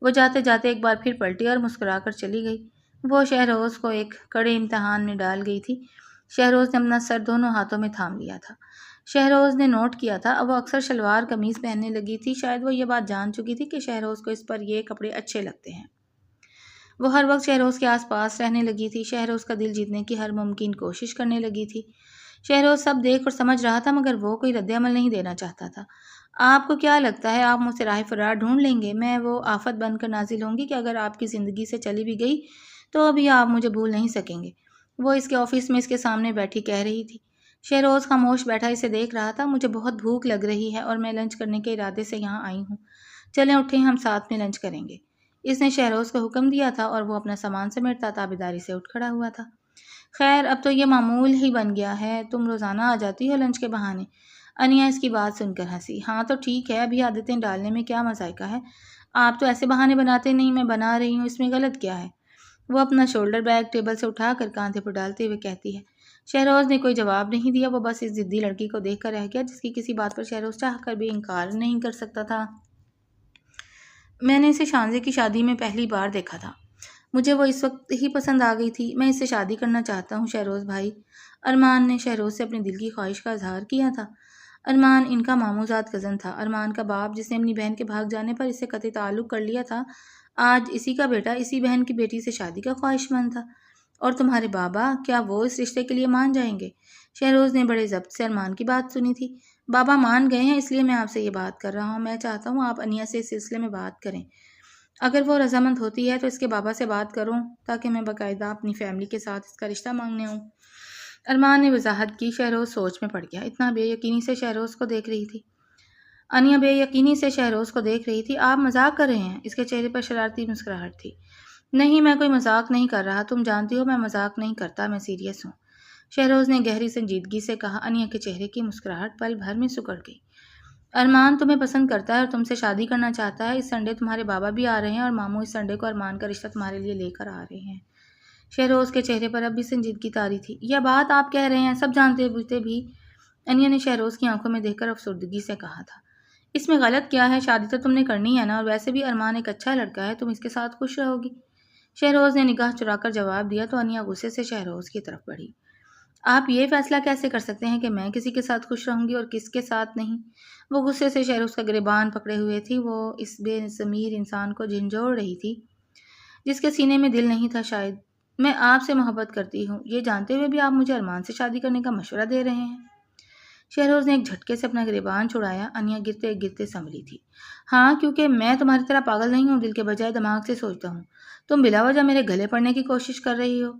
وہ جاتے جاتے ایک بار پھر پلٹی اور مسکرا کر چلی گئی۔ وہ شہروز کو ایک کڑے امتحان میں ڈال گئی تھی۔ شہروز نے اپنا سر دونوں ہاتھوں میں تھام لیا تھا۔ شہروز نے نوٹ کیا تھا اب وہ اکثر شلوار قمیض پہننے لگی تھی۔ شاید وہ یہ بات جان چکی تھی کہ شہروز کو اس پر یہ کپڑے اچھے لگتے ہیں۔ وہ ہر وقت شہروز کے آس پاس رہنے لگی تھی، شہروز کا دل جیتنے کی ہر ممکن کوشش کرنے لگی تھی۔ شہروز سب دیکھ اور سمجھ رہا تھا مگر وہ کوئی رد عمل نہیں دینا چاہتا تھا۔ آپ کو کیا لگتا ہے آپ مجھ سے راہ فرار ڈھونڈ لیں گے؟ میں وہ آفت بن کر نازل ہوں گی کہ اگر آپ کی زندگی سے چلی بھی گئی تو ابھی آپ مجھے بھول نہیں سکیں گے، وہ اس کے آفس میں اس کے سامنے بیٹھی کہہ رہی تھی۔ شہروز خاموش بیٹھا اسے دیکھ رہا تھا۔ مجھے بہت بھوک لگ رہی ہے اور میں لنچ کرنے کے ارادے سے یہاں آئی ہوں، چلیں اٹھیں ہم ساتھ میں لنچ کریں گے۔ اس نے شہروز کو حکم دیا تھا اور وہ اپنا سامان سمیٹتا تابیداری سے اٹھ کھڑا ہوا تھا۔ خیر اب تو یہ معمول ہی بن گیا ہے، تم روزانہ آ جاتی ہو لنچ کے بہانے۔ انیا اس کی بات سن کر ہنسی۔ ہاں تو ٹھیک ہے، ابھی عادتیں ڈالنے میں کیا مذائقہ ہے، آپ تو ایسے بہانے بناتے نہیں، میں بنا رہی ہوں، اس میں غلط کیا ہے؟ وہ اپنا شولڈر بیگ ٹیبل سے اٹھا کر کاندھے پر ڈالتے ہوئے کہتی ہے۔ شہروز نے کوئی جواب نہیں دیا، وہ بس اس ضدی لڑکی کو دیکھ کر رہ گیا جس کی کسی بات پر شہروز چاہ کر بھی انکار نہیں کر سکتا تھا۔ میں نے اسے شانزے کی شادی میں پہلی بار دیکھا تھا، مجھے وہ اس وقت ہی پسند آ گئی تھی، میں اس سے شادی کرنا چاہتا ہوں شہروز بھائی۔ ارمان نے شہروز سے اپنے دل کی خواہش کا اظہار کیا تھا۔ ارمان ان کا ماموزاد کزن تھا۔ ارمان کا باپ جس نے اپنی بہن کے بھاگ جانے پر اسے قطعی تعلق کر لیا تھا، آج اسی کا بیٹا اسی بہن کی بیٹی سے شادی کا خواہش مند تھا۔ اور تمہارے بابا، کیا وہ اس رشتے کے لیے مان جائیں گے؟ شہروز نے بڑے ضبط سے ارمان کی بات سنی تھی۔ بابا مان گئے ہیں، اس لیے میں آپ سے یہ بات کر رہا ہوں۔ میں چاہتا ہوں آپ انیا سے اس سلسلے میں بات کریں، اگر وہ رضامند ہوتی ہے تو اس کے بابا سے بات کروں تاکہ میں باقاعدہ اپنی فیملی کے ساتھ اس کا رشتہ مانگنے آؤں۔ ارمان نے وضاحت کی۔ شہروز سوچ میں پڑ گیا۔ اتنا بے یقینی سے شہروز کو دیکھ رہی تھی۔ انیا بے یقینی سے شہروز کو دیکھ رہی تھی۔ آپ مذاق کر رہے ہیں؟ اس کے چہرے پر شرارتی مسکراہٹ تھی۔ نہیں، میں کوئی مذاق نہیں کر رہا، تم جانتی ہو میں مذاق نہیں کرتا، میں سیریس ہوں، شہروز نے گہری سنجیدگی سے کہا۔ انیا کے چہرے کی مسکراہٹ پل بھر میں سکڑ گئی۔ ارمان تمہیں پسند کرتا ہے اور تم سے شادی کرنا چاہتا ہے۔ اس سنڈے تمہارے بابا بھی آ رہے ہیں اور ماموں اس سنڈے کو ارمان کا رشتہ تمہارے لیے لے کر آ رہے ہیں۔ شہروز کے چہرے پر اب بھی سنجیدگی طاری تھی۔ یہ بات آپ کہہ رہے ہیں، سب جانتے بوجھتے بھی؟ انیا نے شہروز کی آنکھوں میں دیکھ کر افسردگی سے کہا تھا۔ اس میں غلط کیا ہے؟ شادی تو تم نے کرنی ہے نا، اور ویسے بھی ارمان ایک اچھا لڑکا ہے، تم اس کے ساتھ خوش رہو گی؟ شہروز نے نگاہ چرا کر جواب دیا تو انیا غصے سے شہروز کی طرف بڑھی۔ آپ یہ فیصلہ کیسے کر سکتے ہیں کہ میں کسی کے ساتھ خوش رہوں گی اور کس کے ساتھ نہیں؟ وہ غصے سے شہروز کا گریبان پکڑے ہوئے تھی۔ وہ اس بے ضمیر انسان کو جھنجھوڑ رہی تھی جس کے سینے میں دل نہیں تھا شاید۔ میں آپ سے محبت کرتی ہوں، یہ جانتے ہوئے بھی آپ مجھے ارمان سے شادی کرنے کا مشورہ دے رہے ہیں؟ شہروز نے ایک جھٹکے سے اپنا گریبان چھڑایا۔ انیا گرتے گرتے سنبھلی تھی۔ ہاں، کیونکہ میں تمہاری طرح پاگل نہیں ہوں، دل کے بجائے دماغ سے سوچتا ہوں۔ تم بلا وجہ میرے گلے پڑنے کی کوشش کر رہی ہو،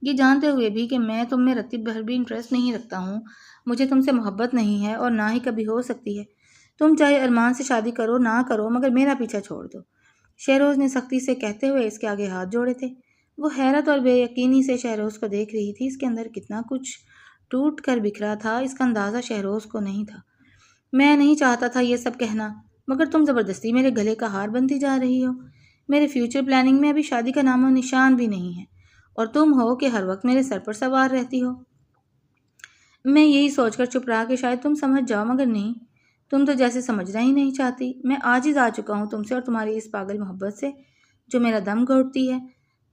یہ جانتے ہوئے بھی کہ میں تم میں رتی بھر بھی انٹرسٹ نہیں رکھتا ہوں، مجھے تم سے محبت نہیں ہے اور نہ ہی کبھی ہو سکتی ہے۔ تم چاہے ارمان سے شادی کرو نہ کرو، مگر میرا پیچھا چھوڑ دو، شہروز نے سختی سے کہتے ہوئے اس کے آگے ہاتھ جوڑے تھے۔ وہ حیرت اور بے یقینی سے شہروز کو دیکھ رہی تھی۔ اس کے اندر کتنا کچھ ٹوٹ کر بکھرا تھا، اس کا اندازہ شہروز کو نہیں تھا۔ میں نہیں چاہتا تھا یہ سب کہنا، مگر تم زبردستی میرے گلے کا ہار بنتی جا رہی ہو۔ میرے فیوچر پلاننگ میں ابھی شادی کا نام و نشان بھی نہیں ہے، اور تم ہو کہ ہر وقت میرے سر پر سوار رہتی ہو۔ میں یہی سوچ کر چپ رہا کہ شاید تم سمجھ جاؤ، مگر نہیں، تم تو جیسے سمجھنا ہی نہیں چاہتی۔ میں عاجز آ چکا ہوں تم سے اور تمہاری اس پاگل محبت سے جو میرا دم گھوٹتی ہے۔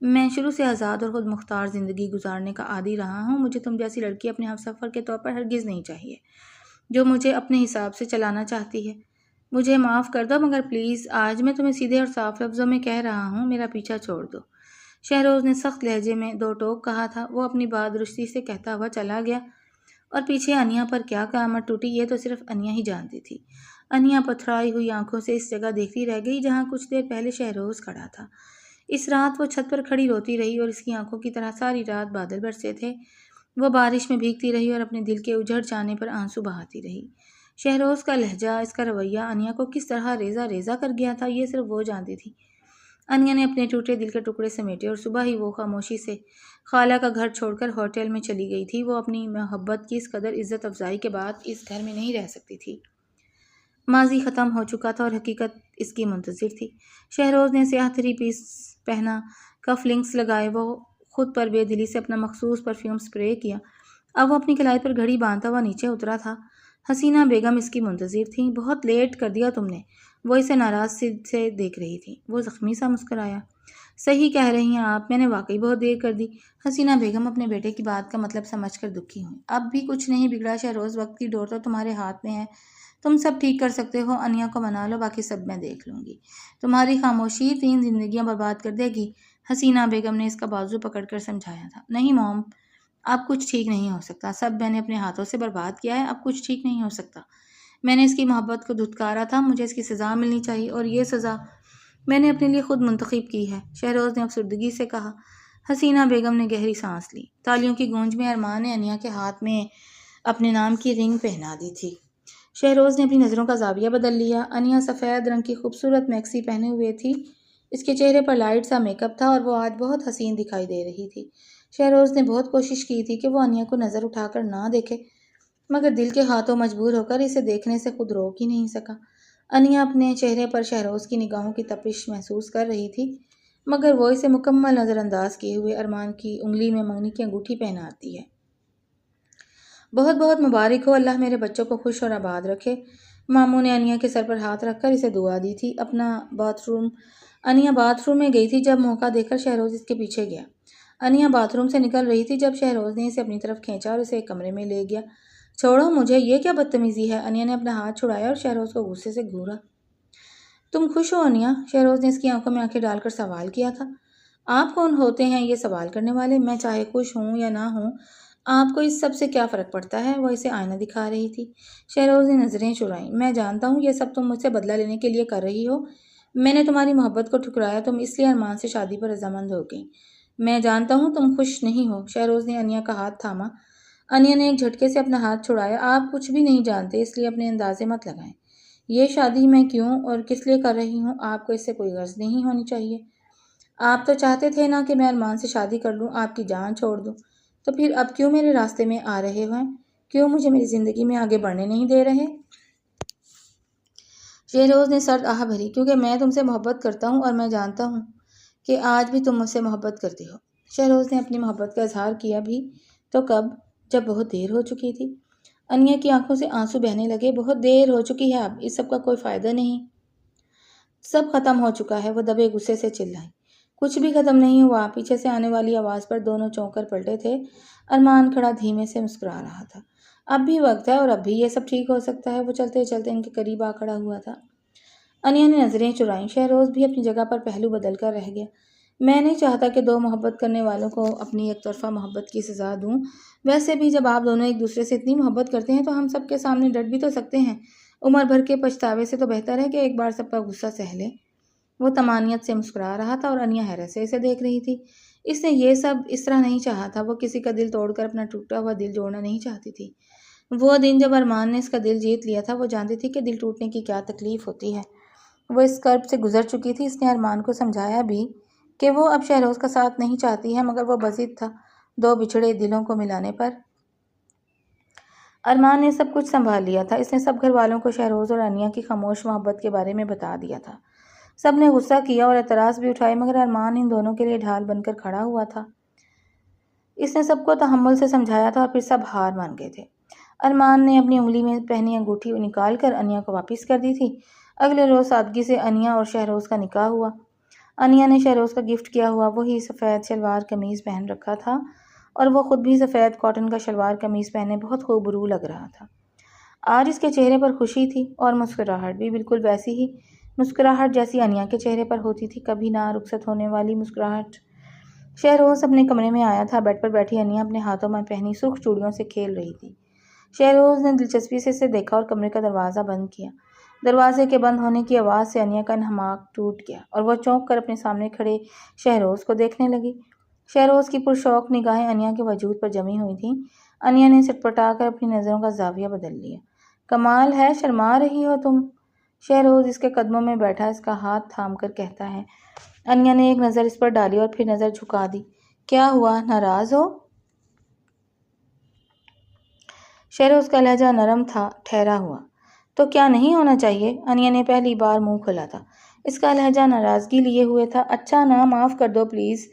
میں شروع سے آزاد اور خود مختار زندگی گزارنے کا عادی رہا ہوں۔ مجھے تم جیسی لڑکی اپنے ہمسفر کے طور پر ہرگز نہیں چاہیے، جو مجھے اپنے حساب سے چلانا چاہتی ہے۔ مجھے معاف کر دو، مگر پلیز آج میں تمہیں سیدھے اور صاف لفظوں میں کہہ رہا ہوں، میرا پیچھا چھوڑ دو۔ شہروز نے سخت لہجے میں دو ٹوک کہا تھا۔ وہ اپنی بات درستی سے کہتا ہوا چلا گیا، اور پیچھے انیا پر کیا قیامت ٹوٹی یہ تو صرف انیا ہی جانتی تھی۔ انیا پتھرائی ہوئی آنکھوں سے اس جگہ دیکھتی رہ گئی جہاں کچھ دیر پہلے شہروز کھڑا تھا۔ اس رات وہ چھت پر کھڑی روتی رہی اور اس کی آنکھوں کی طرح ساری رات بادل برسے تھے۔ وہ بارش میں بھیگتی رہی اور اپنے دل کے اجڑ جانے پر آنسو بہاتی رہی۔ شہروز کا لہجہ، اس کا رویہ انیا کو کس طرح ریزہ ریزہ کر گیا تھا یہ صرف وہ جانتی تھی۔ انیا نے اپنے ٹوٹے دل کے ٹکڑے سمیٹے اور صبح ہی وہ خاموشی سے خالہ کا گھر چھوڑ کر ہوٹل میں چلی گئی تھی۔ وہ اپنی محبت کی اس قدر عزت افزائی کے بعد اس گھر میں نہیں رہ سکتی تھی۔ ماضی ختم ہو چکا تھا اور حقیقت اس کی منتظر تھی۔ شہروز نے سیاہ تھری پیس پہنا، کف لنکس لگائے، وہ خود پر بے دلی سے اپنا مخصوص پرفیوم سپرے کیا۔ اب وہ اپنی کلائی پر گھڑی باندھتا ہوا نیچے اترا تھا۔ حسینہ بیگم اس کی منتظر تھیں۔ بہت لیٹ کر دیا تم نے، وہ اسے ناراض سے دیکھ رہی تھی۔ وہ زخمی سا مسکرایا۔ صحیح کہہ رہی ہیں آپ، میں نے واقعی بہت دیر کر دی۔ حسینہ بیگم اپنے بیٹے کی بات کا مطلب سمجھ کر دکھی ہوئی۔ اب بھی کچھ نہیں بگڑا شہروز، وقت کی ڈور تو تمہارے ہاتھ میں ہے، تم سب ٹھیک کر سکتے ہو۔ انیا کو منا لو، باقی سب میں دیکھ لوں گی۔ تمہاری خاموشی 3 زندگیاں برباد کر دے گی، حسینہ بیگم نے اس کا بازو پکڑ کر سمجھایا تھا۔ نہیں موم، اب کچھ ٹھیک نہیں ہو سکتا، سب میں نے اپنے ہاتھوں سے برباد کیا ہے، اب کچھ ٹھیک نہیں ہو سکتا۔ میں نے اس کی محبت کو دھتکارا تھا، مجھے اس کی سزا ملنی چاہیے، اور یہ سزا میں نے اپنے لیے خود منتخب کی ہے، شہروز نے افسردگی سے کہا۔ حسینہ بیگم نے گہری سانس لی۔ تالیوں کی گونج میں ارمان نے انیا کے ہاتھ میں اپنے نام کی رنگ پہنا دی تھی۔ شہروز نے اپنی نظروں کا زاویہ بدل لیا۔ انیا سفید رنگ کی خوبصورت میکسی پہنے ہوئے تھی، اس کے چہرے پر لائٹ سا میک اپ تھا اور وہ آج بہت حسین دکھائی دے رہی تھی۔ شہروز نے بہت کوشش کی تھی کہ وہ انیا کو نظر اٹھا کر نہ دیکھے، مگر دل کے ہاتھوں مجبور ہو کر اسے دیکھنے سے خود روک ہی نہیں سکا۔ انیا اپنے چہرے پر شہروز کی نگاہوں کی تپش محسوس کر رہی تھی، مگر وہ اسے مکمل نظر انداز کیے ہوئے ارمان کی انگلی میں منگنی کی انگوٹھی پہناتی ہے۔ بہت بہت مبارک ہو، اللہ میرے بچوں کو خوش اور آباد رکھے۔ ماموں نے انیا کے سر پر ہاتھ رکھ کر اسے دعا دی تھی۔ انیا باتھ روم میں گئی تھی جب موقع دیکھ کر شہروز اس کے پیچھے گیا۔ انیا باتھ روم سے نکل رہی تھی جب شہروز نے اسے اپنی طرف کھینچا اور اسے ایک کمرے میں لے گیا۔ چھوڑو مجھے، یہ کیا بدتمیزی ہے؟ انیا نے اپنا ہاتھ چھڑایا اور شہروز کو غصے سے گھورا۔ تم خوش ہو انیا؟ شہروز نے اس کی آنکھوں میں آنکھیں ڈال کر سوال کیا تھا۔ آپ کون ہوتے ہیں یہ سوال کرنے والے؟ میں چاہے خوش ہوں یا نہ ہوں، آپ کو اس سب سے کیا فرق پڑتا ہے؟ وہ اسے آئینہ دکھا رہی تھی۔ شہروز نے نظریں چرائیں۔ میں جانتا ہوں یہ سب تم مجھ سے بدلہ لینے کے لیے کر رہی ہو، میں نے تمہاری محبت کو ٹھکرایا، تم اس لیے ارمان سے شادی پر رضامند ہو گئی۔ میں جانتا ہوں تم خوش نہیں ہو۔ شہروز نے انیا کا ہاتھ تھاما۔ انیا نے ایک جھٹکے سے اپنا ہاتھ چھڑایا۔ آپ کچھ بھی نہیں جانتے، اس لیے اپنے اندازے مت لگائیں۔ یہ شادی میں کیوں اور کس لیے کر رہی ہوں آپ کو اس سے کوئی غرض نہیں ہونی چاہیے۔ آپ تو چاہتے تھے نا کہ میں ارمان سے شادی کر لوں، آپ کی جان چھوڑ دوں، تو پھر اب کیوں میرے راستے میں آ رہے ہیں؟ کیوں مجھے میری زندگی میں آگے بڑھنے نہیں دے رہے؟ شہروز نے سرد آہ بھری۔ کیونکہ میں تم سے محبت کرتا ہوں اور میں جانتا ہوں کہ آج بھی تم مجھ سے محبت کرتی ہو۔ شہروز نے اپنی محبت کا اظہار کیا بھی تو کب، جب بہت دیر ہو چکی تھی۔ انیا کی آنکھوں سے آنسو بہنے لگے۔ بہت دیر ہو چکی ہے، اب اس سب کا کوئی فائدہ نہیں، سب ختم ہو چکا ہے، وہ دبے غصے سے چلائی۔ کچھ بھی ختم نہیں ہوا۔ پیچھے سے آنے والی آواز پر دونوں چونک کر پلٹے تھے۔ ارمان کھڑا دھیمے سے مسکرا رہا تھا۔ اب بھی وقت ہے اور اب بھی یہ سب ٹھیک ہو سکتا ہے۔ وہ چلتے چلتے ان کے قریب آ کھڑا ہوا تھا۔ انیا نے نظریں چرائیں۔ شہروز بھی اپنی جگہ پر پہلو بدل کر رہ گیا۔ میں نہیں چاہتا کہ دو محبت کرنے والوں کو اپنی ایک طرفہ محبت کی سزا دوں۔ ویسے بھی جب آپ دونوں ایک دوسرے سے اتنی محبت کرتے ہیں تو ہم سب کے سامنے ڈٹ بھی تو سکتے ہیں۔ عمر بھر کے پچھتاوے سے تو بہتر ہے کہ ایک بار سب کا غصہ سہ لیں۔ وہ طمانینت سے مسکرا رہا تھا اور انیا حیرت سے اسے دیکھ رہی تھی۔ اس نے یہ سب اس طرح نہیں چاہا تھا۔ وہ کسی کا دل توڑ کر اپنا ٹوٹا ہوا دل جوڑنا نہیں چاہتی تھی۔ وہ دن جب ارمان نے اس کا دل جیت لیا تھا، وہ جانتی تھی کہ دل ٹوٹنے کی کیا تکلیف ہوتی ہے۔ وہ اس کرب سے گزر چکی تھی۔ اس نے ارمان کو سمجھایا بھی کہ وہ اب شہروز کا ساتھ نہیں چاہتی ہے، مگر وہ بضد تھا دو بچھڑے دلوں کو ملانے پر۔ ارمان نے سب کچھ سنبھال لیا تھا۔ اس نے سب گھر والوں کو شہروز اور انیا کی خاموش محبت کے بارے میں بتا دیا تھا۔ سب نے غصہ کیا اور اعتراض بھی اٹھائے، مگر ارمان ان دونوں کے لیے ڈھال بن کر کھڑا ہوا تھا۔ اس نے سب کو تحمل سے سمجھایا تھا اور پھر سب ہار مان گئے تھے۔ ارمان نے اپنی انگلی میں پہنی انگوٹھی نکال کر انیا کو واپس کر دی تھی۔ اگلے روز سادگی سے انیا اور شہروز کا نکاح ہوا۔ انیا نے شہروز کا گفٹ کیا ہوا وہی سفید شلوار قمیض پہن رکھا تھا اور وہ خود بھی سفید کاٹن کا شلوار قمیض پہنے بہت خوبرو لگ رہا تھا۔ آج اس کے چہرے پر خوشی تھی اور مسکراہٹ بھی بالکل ویسی ہی مسکراہٹ جیسی انیا کے چہرے پر ہوتی تھی، کبھی نہ رخصت ہونے والی مسکراہٹ۔ شہروز اپنے کمرے میں آیا تھا۔ بیڈ پر بیٹھی انیا اپنے ہاتھوں میں پہنی سرخ چوڑیوں سے کھیل رہی تھی۔ شہروز نے دلچسپی سے اسے دیکھا اور کمرے کا دروازہ بند کیا۔ دروازے کے بند ہونے کی آواز سے انیا کا انہماک ٹوٹ گیا اور وہ چونک کر اپنے سامنے کھڑے شہروز کو دیکھنے لگی۔ شہروز کی پرشوق نگاہیں انیا کے وجود پر جمی ہوئی تھیں۔ انیا نے سٹپٹا کر اپنی نظروں کا زاویہ بدل لیا۔ کمال ہے، شرما رہی ہو تم؟ شہروز اس کے قدموں میں بیٹھا اس کا ہاتھ تھام کر کہتا ہے۔ انیا نے ایک نظر اس پر ڈالی اور پھر نظر جھکا دی۔ کیا ہوا، ناراض ہو؟ شہروز کا لہجہ نرم تھا، ٹھہرا ہوا۔ تو کیا نہیں ہونا چاہیے؟ انیا نے پہلی بار منہ کھولا تھا۔ اس کا لہجہ ناراضگی لیے ہوئے تھا۔ اچھا نا، معاف کر دو پلیز۔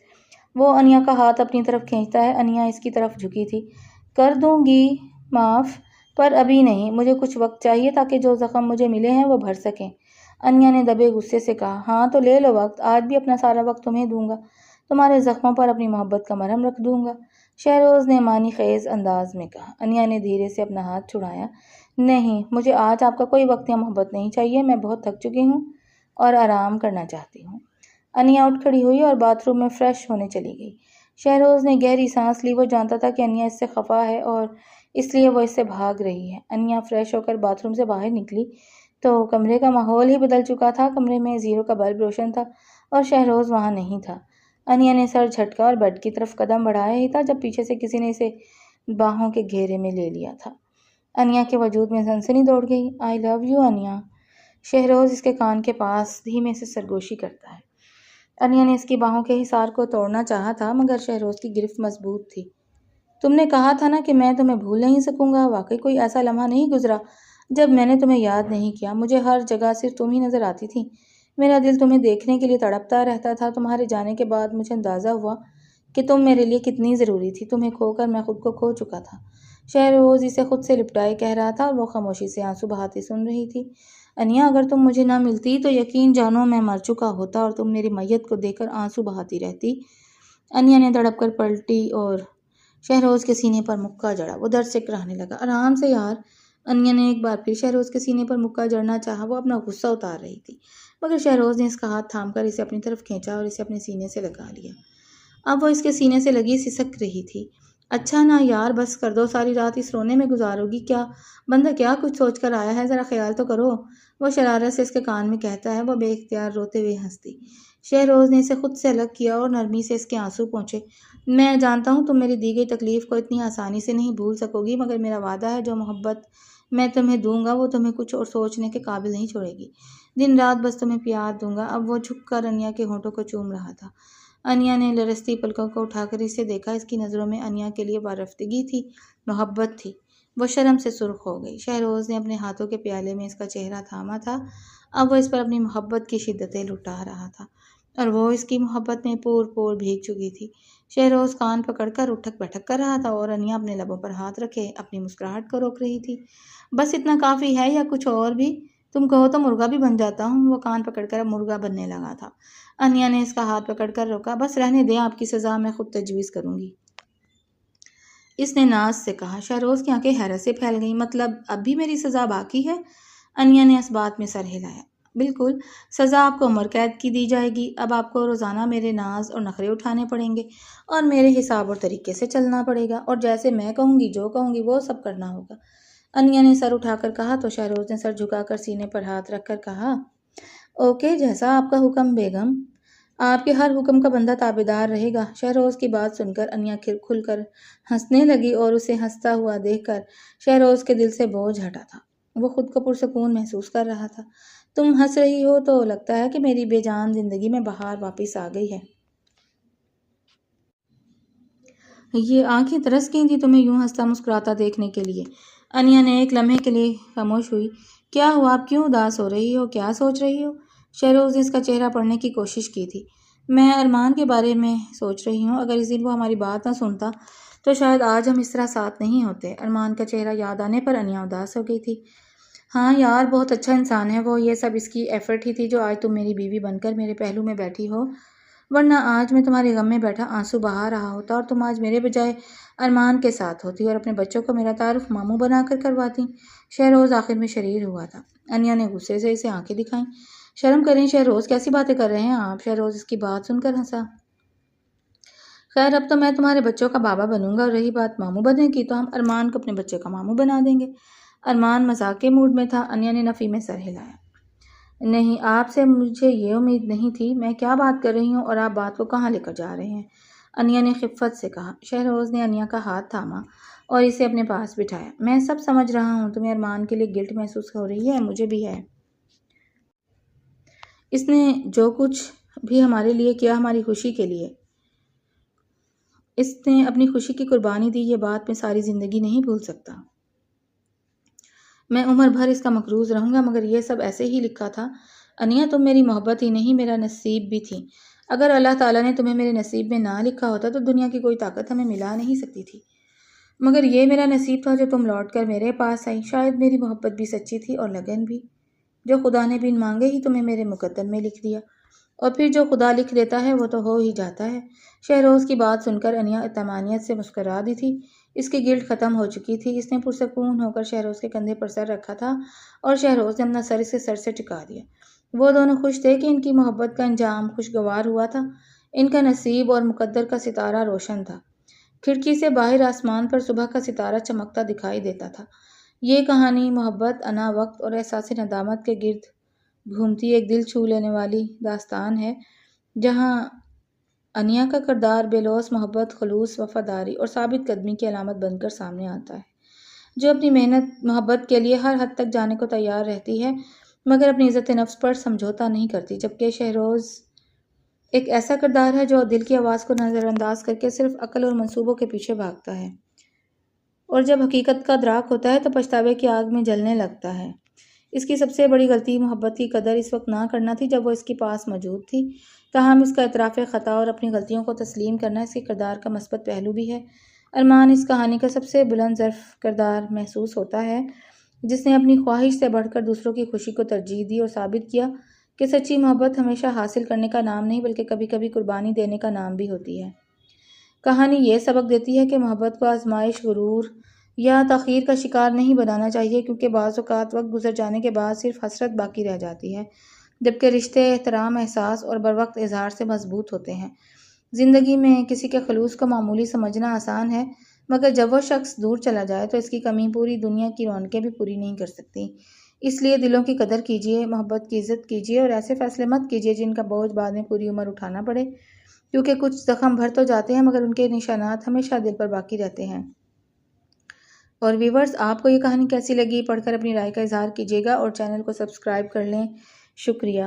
وہ انیا کا ہاتھ اپنی طرف کھینچتا ہے۔ انیا اس کی طرف جھکی تھی۔ کر دوں گی معاف، پر ابھی نہیں، مجھے کچھ وقت چاہیے تاکہ جو زخم مجھے ملے ہیں وہ بھر سکیں۔ انیا نے دبے غصے سے کہا۔ ہاں تو لے لو وقت، آج بھی اپنا سارا وقت تمہیں دوں گا، تمہارے زخموں پر اپنی محبت کا مرہم رکھ دوں گا، شہروز نے معنی خیز انداز میں کہا۔ انیا نے دھیرے سے اپنا ہاتھ چھڑایا۔ نہیں، مجھے آج آپ کا کوئی وقت یا محبت نہیں چاہیے، میں بہت تھک چکی ہوں اور آرام کرنا چاہتی ہوں۔ انیا اٹھ کھڑی ہوئی اور باتھ روم میں فریش ہونے چلی گئی۔ شہروز نے گہری سانس لی۔ وہ جانتا تھا کہ انیا اس سے خفا ہے اور اس لیے وہ اس سے بھاگ رہی ہے۔ انیا فریش ہو کر باتھ روم سے باہر نکلی تو کمرے کا ماحول ہی بدل چکا تھا۔ کمرے میں زیرو کا بلب روشن تھا اور شہروز وہاں نہیں تھا۔ انیا نے سر جھٹکا اور بیڈ کی طرف قدم بڑھایا ہی تھا جب پیچھے سے کسی نے اسے باہوں کے گھیرے میں لے لیا تھا۔ انیا کے وجود میں سنسنی دوڑ گئی۔ آئی لو یو انیا، شہروز اس کے کان کے پاس دھیمے سے سرگوشی کرتا ہے۔ انیا نے اس کی باہوں کے حصار کو توڑنا چاہا تھا مگر شہروز کی گرفت مضبوط تھی۔ تم نے کہا تھا نا کہ میں تمہیں بھول نہیں سکوں گا۔ واقعی کوئی ایسا لمحہ نہیں گزرا جب میں نے تمہیں یاد نہیں کیا۔ مجھے ہر جگہ صرف تم ہی نظر آتی تھی۔ میرا دل تمہیں دیکھنے کے لیے تڑپتا رہتا تھا۔ تمہارے جانے کے بعد مجھے اندازہ ہوا کہ تم میرے لیے کتنی ضروری تھی۔ تمہیں کھو کر میں خود کو کھو چکا تھا۔ شہروز اسے خود سے لپٹائے کہہ رہا تھا اور وہ خاموشی سے آنسو بہاتی سن رہی تھی۔ انیا، اگر تم مجھے نہ ملتی تو یقین جانو میں مر چکا ہوتا اور تم میری میت کو دیکھ کر آنسو بہاتی رہتی۔ انیا نے تڑپ کر پلٹی اور شہروز کے سینے پر مکہ جڑا۔ وہ درد سے کراہنے لگا۔ آرام سے یار۔ انیا نے ایک بار پھر شہروز کے سینے پر مکہ جڑنا چاہا۔ وہ اپنا غصہ اتار رہی تھی مگر شہروز نے اس کا ہاتھ تھام کر اسے اپنی طرف کھینچا اور اسے اپنے سینے سے لگا لیا۔ اب وہ اس کے سینے سے لگی سسک رہی تھی۔ اچھا نا یار، بس کر دو، ساری رات اس رونے میں گزارو گی کیا؟ بندہ کیا کچھ سوچ کر آیا ہے، ذرا خیال تو کرو، وہ شرارت سے اس کے کان میں کہتا ہے۔ وہ بے اختیار روتے ہوئے ہنستی۔ شہروز نے اسے خود سے الگ کیا اور نرمی سے اس کے آنسو پونچھے۔ میں جانتا ہوں تم میری دی گئی تکلیف کو اتنی آسانی سے نہیں بھول سکو گی، مگر میرا وعدہ ہے جو محبت میں تمہیں دوں گا وہ تمہیں کچھ اور سوچنے کے قابل نہیں چھوڑے گی۔ دن رات بس تمہیں پیار دوں گا۔ اب وہ جھک کر انیا کے ہونٹوں کو چوم رہا تھا۔ انیا نے لرزتی پلکوں کو اٹھا کر اسے دیکھا۔ اس کی نظروں میں انیا کے لیے وارفتگی تھی، محبت تھی۔ وہ شرم سے سرخ ہو گئی۔ شہروز نے اپنے ہاتھوں کے پیالے میں اس کا چہرہ تھاما تھا۔ اب وہ اس پر اپنی محبت کی شدتیں لٹا رہا تھا اور وہ اس کی محبت میں پور پور بھیگ چکی تھی۔ شہروز کان پکڑ کر اٹھک بیٹھک کر رہا تھا اور انیا اپنے لبوں پر ہاتھ رکھے اپنی مسکراہٹ کو روک رہی تھی۔ بس اتنا کافی ہے یا کچھ اور بھی؟ تم کہو تو مرغا بھی بن جاتا ہوں۔ وہ کان پکڑ کر اب مرغا بننے لگا تھا۔ انیا نے اس کا ہاتھ پکڑ کر روکا۔ بس رہنے دیں، آپ کی سزا میں خود تجویز کروں گی، اس نے ناز سے کہا۔ شہروز کی آنکھیں حیرت سے پھیل گئیں۔ مطلب اب بھی میری سزا باقی ہے؟ انیا نے اس بات میں سر ہلایا۔ بالکل، سزا آپ کو عمر قید کی دی جائے گی۔ اب آپ کو روزانہ میرے ناز اور نخرے اٹھانے پڑیں گے اور میرے حساب اور طریقے سے چلنا پڑے گا، اور جیسے میں کہوں گی، جو کہوں گی، وہ سب کرنا ہوگا۔ انیا نے سر اٹھا کر کہا تو شہروز نے سر جھکا کر سینے پر ہاتھ رکھ کر کہا، اوکے، جیسا آپ کا حکم بیگم۔ آپ کے ہر حکم کا بندہ تابعدار رہے گا۔ شہروز کی بات سن کر انیا کھل کر ہنسنے لگی اور اسے ہنستا ہوا دیکھ کر شہروز کے دل سے بوجھ ہٹا تھا۔ وہ خود کو پرسکون محسوس کر رہا تھا۔ تم ہنس رہی ہو تو لگتا ہے کہ میری بے جان زندگی میں بہار واپس آ گئی ہے۔ یہ آنکھیں ترس گئی تھیں تمہیں یوں ہنستا مسکراتا دیکھنے کے لیے۔ انیا نے ایک لمحے کے لیے خاموش ہوئی۔ کیا ہوا؟ آپ کیوں اداس ہو رہی ہو؟ کیا سوچ رہی ہو؟ شہروز نے اس کا چہرہ پڑھنے کی کوشش کی تھی۔ میں ارمان کے بارے میں سوچ رہی ہوں۔ اگر اس دن وہ ہماری بات نہ سنتا تو شاید آج ہم اس طرح ساتھ نہیں ہوتے۔ ارمان کا چہرہ یاد آنے پر انیا اداس ہو گئی تھی۔ ہاں یار، بہت اچھا انسان ہے وہ۔ یہ سب اس کی ایفرٹ ہی تھی جو آج تم میری بیوی بن کر میرے پہلو میں بیٹھی ہو، ورنہ آج میں تمہارے غم میں بیٹھا آنسو بہا رہا ہوتا اور تم آج میرے بجائے ارمان کے ساتھ ہوتی اور اپنے بچوں کو میرا تعارف ماموں بنا کر کرواتی۔ شہروز آخر میں شریر ہوا تھا۔ انیا نے غصے سے اسے آنکھیں دکھائیں۔ شرم کریں شہروز، کیسی باتیں کر رہے ہیں آپ؟ شہروز اس کی بات سن کر ہنسا۔ خیر، اب تو میں تمہارے بچوں کا بابا بنوں گا، اور رہی بات ماموں بننے کی تو ہم ارمان کو اپنے بچے کا ماموں بنا دیں گے۔ ارمان مذاق کے موڈ میں تھا۔ انیا نے نفی میں سر ہلایا۔ نہیں، آپ سے مجھے یہ امید نہیں تھی۔ میں کیا بات کر رہی ہوں اور آپ بات کو کہاں لے کر جا رہے ہیں؟ انیا نے خفت سے کہا۔ شہروز نے انیا کا ہاتھ تھاما اور اسے اپنے پاس بٹھایا۔ میں سب سمجھ رہا ہوں، تمہیں ارمان کے لیے گلٹ محسوس ہو رہی ہے، مجھے بھی ہے۔ اس نے جو کچھ بھی ہمارے لیے کیا ہماری خوشی کے لیے، اس نے اپنی خوشی کی قربانی دی، یہ بات میں ساری زندگی نہیں بھول سکتا۔ میں عمر بھر اس کا مقروض رہوں گا، مگر یہ سب ایسے ہی لکھا تھا۔ انیا، تم میری محبت ہی نہیں، میرا نصیب بھی تھی۔ اگر اللہ تعالیٰ نے تمہیں میرے نصیب میں نہ لکھا ہوتا تو دنیا کی کوئی طاقت ہمیں ملا نہیں سکتی تھی، مگر یہ میرا نصیب تھا جو تم لوٹ کر میرے پاس آئی۔ شاید میری محبت بھی سچی تھی اور لگن بھی، جو خدا نے بن مانگے ہی تمہیں میرے مقدر میں لکھ دیا، اور پھر جو خدا لکھ دیتا ہے وہ تو ہو ہی جاتا ہے۔ شہروز کی بات سن کر انیا اطمینانیت سے مسکرا دی تھی۔ اس کی گلٹ ختم ہو چکی تھی۔ اس نے پرسکون ہو کر شہروز کے کندھے پر سر رکھا تھا اور شہروز نے اپنا سر اس کے سر سے ٹکا دیا۔ وہ دونوں خوش تھے کہ ان کی محبت کا انجام خوشگوار ہوا تھا۔ ان کا نصیب اور مقدر کا ستارہ روشن تھا۔ کھڑکی سے باہر آسمان پر صبح کا ستارہ چمکتا دکھائی دیتا تھا۔ یہ کہانی محبت، انا، وقت اور احساس ندامت کے گرد گھومتی ایک دل چھو لینے والی داستان ہے، جہاں انیا کا کردار بے لوث محبت، خلوص، وفاداری اور ثابت قدمی کی علامت بن کر سامنے آتا ہے، جو اپنی محبت کے لیے ہر حد تک جانے کو تیار رہتی ہے مگر اپنی عزت نفس پر سمجھوتا نہیں کرتی، جبکہ شہروز ایک ایسا کردار ہے جو دل کی آواز کو نظر انداز کر کے صرف عقل اور منصوبوں کے پیچھے بھاگتا ہے، اور جب حقیقت کا ادراک ہوتا ہے تو پچھتاوے کی آگ میں جلنے لگتا ہے۔ اس کی سب سے بڑی غلطی محبت کی قدر اس وقت نہ کرنا تھی جب وہ اس کے پاس موجود تھی، تاہم اس کا اعتراف خطا اور اپنی غلطیوں کو تسلیم کرنا اس کے کردار کا مثبت پہلو بھی ہے۔ ارمان اس کہانی کا سب سے بلند ظرف کردار محسوس ہوتا ہے، جس نے اپنی خواہش سے بڑھ کر دوسروں کی خوشی کو ترجیح دی اور ثابت کیا کہ سچی محبت ہمیشہ حاصل کرنے کا نام نہیں بلکہ کبھی کبھی قربانی دینے کا نام بھی ہوتی ہے۔ کہانی یہ سبق دیتی ہے کہ محبت کو آزمائش، غرور یا تاخیر کا شکار نہیں بنانا چاہیے، کیونکہ بعض اوقات وقت گزر جانے کے بعد صرف حسرت باقی رہ جاتی ہے، جبکہ رشتے احترام، احساس اور بروقت اظہار سے مضبوط ہوتے ہیں۔ زندگی میں کسی کے خلوص کو معمولی سمجھنا آسان ہے، مگر جب وہ شخص دور چلا جائے تو اس کی کمی پوری دنیا کی رونقیں بھی پوری نہیں کر سکتی۔ اس لیے دلوں کی قدر کیجیے، محبت کی عزت کیجیے اور ایسے فیصلے مت کیجیے جن کا بوجھ بعد میں پوری عمر اٹھانا پڑے۔ کیونکہ کچھ زخم بھر تو جاتے ہیں مگر ان کے نشانات ہمیشہ دل پر باقی رہتے ہیں۔ اور ویورز، آپ کو یہ کہانی کیسی لگی؟ پڑھ کر اپنی رائے کا اظہار کیجیے گا اور چینل کو سبسکرائب کر لیں۔ شکریہ۔